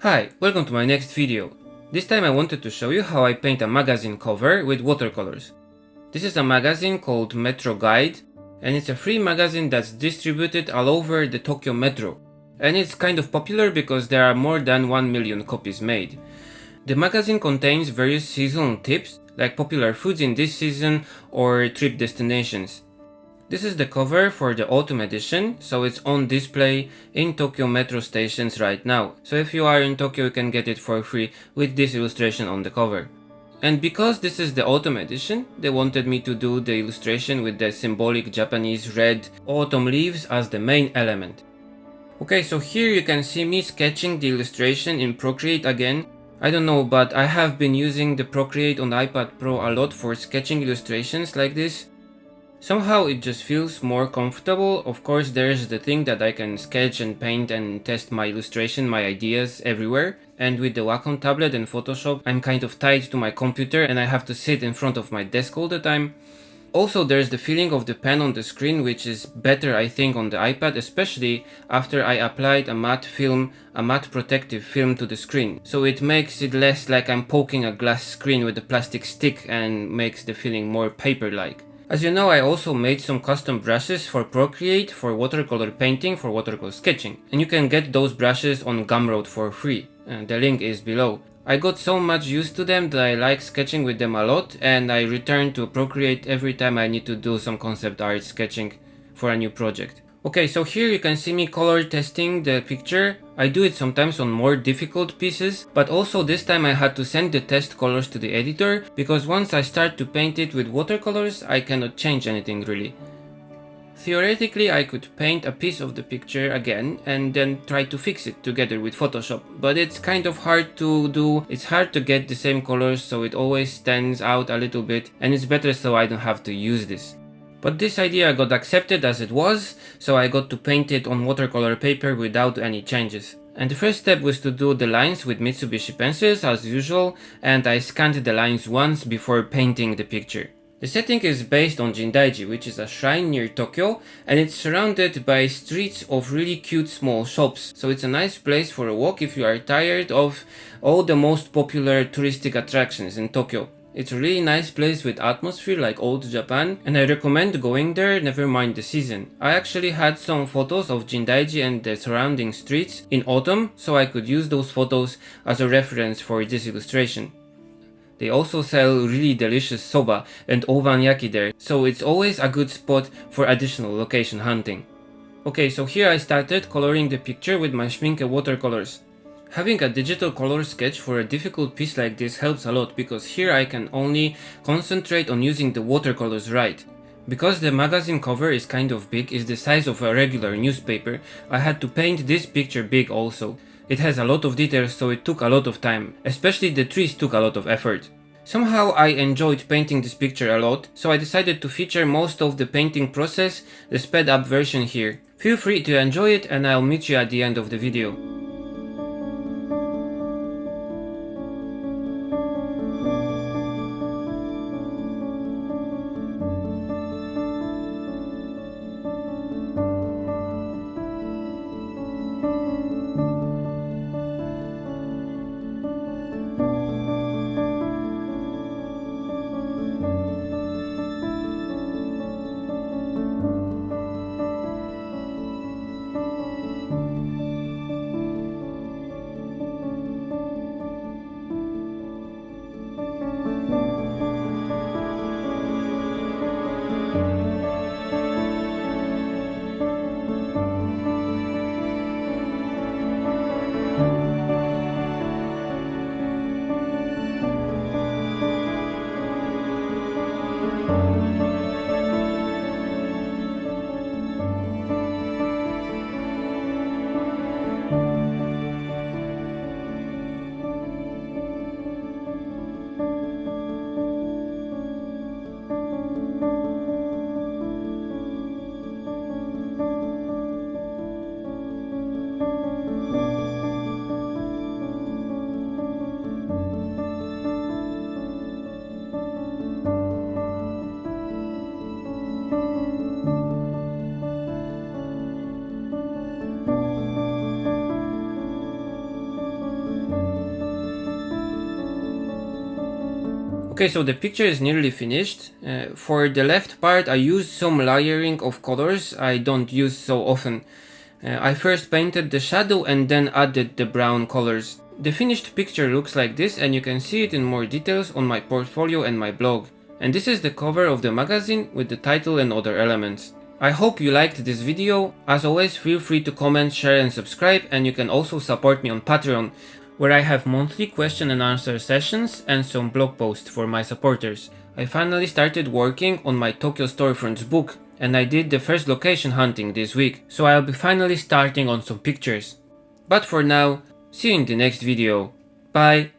Hi, welcome to my next video. This time I wanted to show you how I paint a magazine cover with watercolors. This is a magazine called Metro Guide, and it's a free magazine that's distributed all over the Tokyo Metro. And it's kind of popular because there are more than 1 million copies made. The magazine contains various seasonal tips, like popular foods in this season or trip destinations. This is the cover for the autumn edition, so it's on display in Tokyo Metro stations right now. So if you are in Tokyo, you can get it for free with this illustration on the cover. And because this is the autumn edition, they wanted me to do the illustration with the symbolic Japanese red autumn leaves as the main element. Okay, so here you can see me sketching the illustration in PROCREATE again. I don't know, but I have been using the PROCREATE on the iPad Pro a lot for sketching illustrations like this. Somehow it just feels more comfortable. Of course, there's the thing that I can sketch and paint and test my illustration, my ideas everywhere. And with the Wacom tablet and Photoshop, I'm kind of tied to my computer and I have to sit in front of my desk all the time. Also, there's the feeling of the pen on the screen, which is better I think on the iPad, especially after I applied a matte protective film to the screen. So it makes it less like I'm poking a glass screen with a plastic stick and makes the feeling more paper-like. As you know, I also made some custom brushes for PROCREATE for watercolor painting, for watercolor sketching. And you can get those brushes on Gumroad for free. The link is below. I got so much used to them that I like sketching with them a lot, and I return to PROCREATE every time I need to do some concept art sketching for a new project. Okay, so here you can see me color testing the picture. I do it sometimes on more difficult pieces, but also this time I had to send the test colors to the editor, because once I start to paint it with watercolors, I cannot change anything really. Theoretically, I could paint a piece of the picture again and then try to fix it together with Photoshop, but it's kind of hard to do. It's hard to get the same colors, so it always stands out a little bit, and it's better so I don't have to use this. But this idea got accepted as it was, so I got to paint it on watercolor paper without any changes. And the first step was to do the lines with Mitsu-bishi pencils as usual, and I scanned the lines once before painting the picture. The setting is based on Jindaiji, which is a shrine near Tokyo, and it's surrounded by streets of really cute small shops. So it's a nice place for a walk if you are tired of all the most popular touristic attractions in Tokyo. It's a really nice place with atmosphere like old Japan, and I recommend going there, never mind the season. I actually had some photos of Jindaiji and the surrounding streets in autumn, so I could use those photos as a reference for this illustration. They also sell really delicious soba and obanyaki there, so it's always a good spot for additional location hunting. Okay, so here I started coloring the picture with my Schmincek watercolors. Having a digital color sketch for a difficult piece like this helps a lot, because here I can only concentrate on using the watercolors right. Because the magazine cover is kind of big, is the size of a regular newspaper, I had to paint this picture big also. It has a lot of details, so it took a lot of time, especially the trees took a lot of effort. Somehow I enjoyed painting this picture a lot, so I decided to feature most of the painting process, the sped up version here. Feel free to enjoy it, and I'll meet you at the end of the video. Okay, so the picture is nearly finished. For the left part I used some layering of colors I don't use so often. I first painted the shadow and then added the brown colors. The finished picture looks like this, and you can see it in more details on my portfolio and my blog. And this is the cover of the magazine with the title and other elements. I hope you liked this video. As always, feel free to comment, share and subscribe, and you can also support me on Patreon, where I have monthly question and answer sessions and some blog posts for my supporters. I finally started working on my Tokyo Storefronts book, and I did the first location hunting this week, so I'll be finally starting on some pictures. But for now, see you in the next video. Bye!